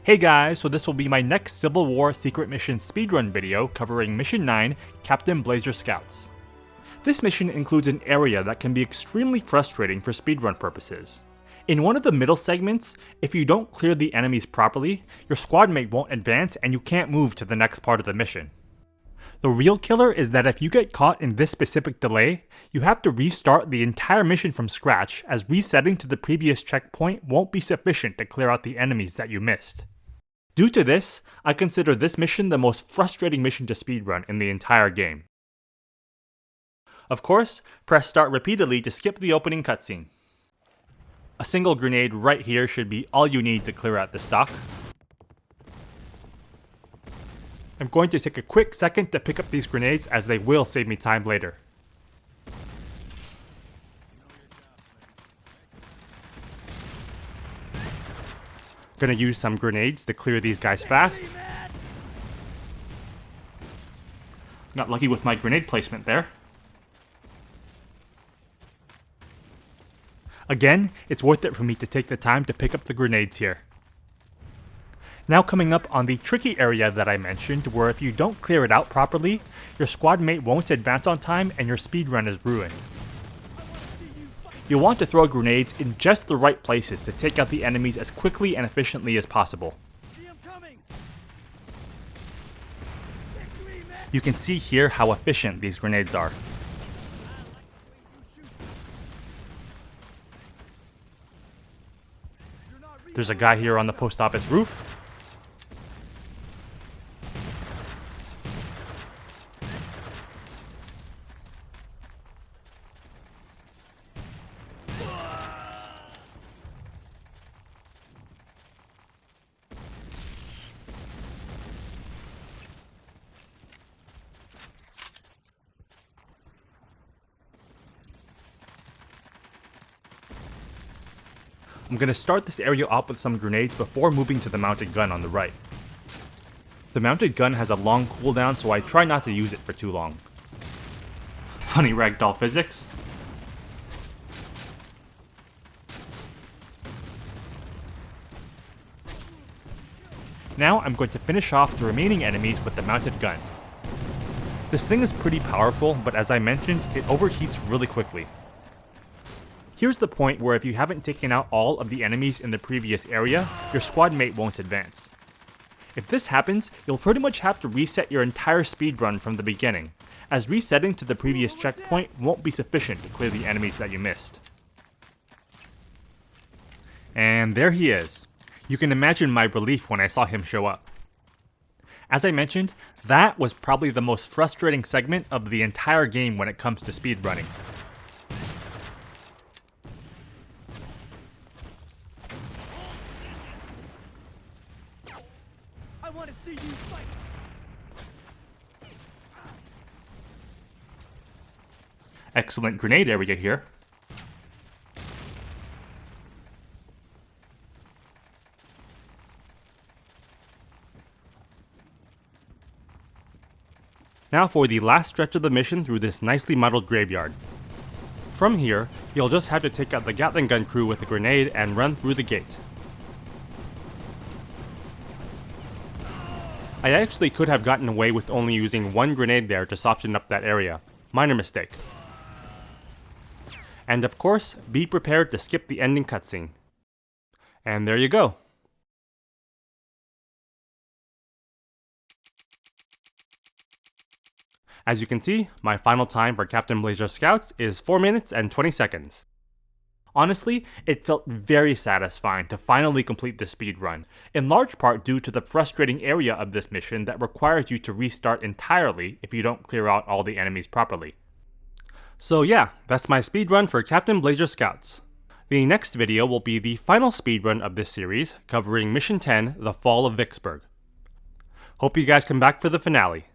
Hey guys, so this will be my next Civil War Secret Mission speedrun video covering Mission 9, Captain Blazer Scouts. This mission includes an area that can be extremely frustrating for speedrun purposes. In one of the middle segments, if you don't clear the enemies properly, your squad mate won't advance and you can't move to the next part of the mission. The real killer is that if you get caught in this specific delay, you have to restart the entire mission from scratch, as resetting to the previous checkpoint won't be sufficient to clear out the enemies that you missed. Due to this, I consider this mission the most frustrating mission to speedrun in the entire game. Of course, press start repeatedly to skip the opening cutscene. A single grenade right here should be all you need to clear out the stock. I'm going to take a quick second to pick up these grenades as they will save me time later. Gonna use some grenades to clear these guys fast. Got lucky with my grenade placement there. Again, it's worth it for me to take the time to pick up the grenades here. Now coming up on the tricky area that I mentioned, where if you don't clear it out properly, your squad mate won't advance on time and your speedrun is ruined. You'll want to throw grenades in just the right places to take out the enemies as quickly and efficiently as possible. You can see here how efficient these grenades are. There's a guy here on the post office roof. I'm going to start this area off with some grenades before moving to the mounted gun on the right. The mounted gun has a long cooldown, so I try not to use it for too long. Funny ragdoll physics. Now I'm going to finish off the remaining enemies with the mounted gun. This thing is pretty powerful, but as I mentioned, it overheats really quickly. Here's the point where if you haven't taken out all of the enemies in the previous area, your squad mate won't advance. If this happens, you'll pretty much have to reset your entire speedrun from the beginning, as resetting to the previous checkpoint won't be sufficient to clear the enemies that you missed. And there he is. You can imagine my relief when I saw him show up. As I mentioned, that was probably the most frustrating segment of the entire game when it comes to speedrunning. Excellent grenade area here. Now for the last stretch of the mission through this nicely modeled graveyard. From here, you'll just have to take out the Gatling gun crew with a grenade and run through the gate. I actually could have gotten away with only using one grenade there to soften up that area. Minor mistake. And of course, be prepared to skip the ending cutscene. And there you go. As you can see, my final time for Captain Blazer Scouts is 4 minutes and 20 seconds. Honestly, it felt very satisfying to finally complete the speedrun, in large part due to the frustrating area of this mission that requires you to restart entirely if you don't clear out all the enemies properly. So yeah, that's my speedrun for Captain Blazer Scouts. The next video will be the final speedrun of this series, covering Mission 10, The Fall of Vicksburg. Hope you guys come back for the finale.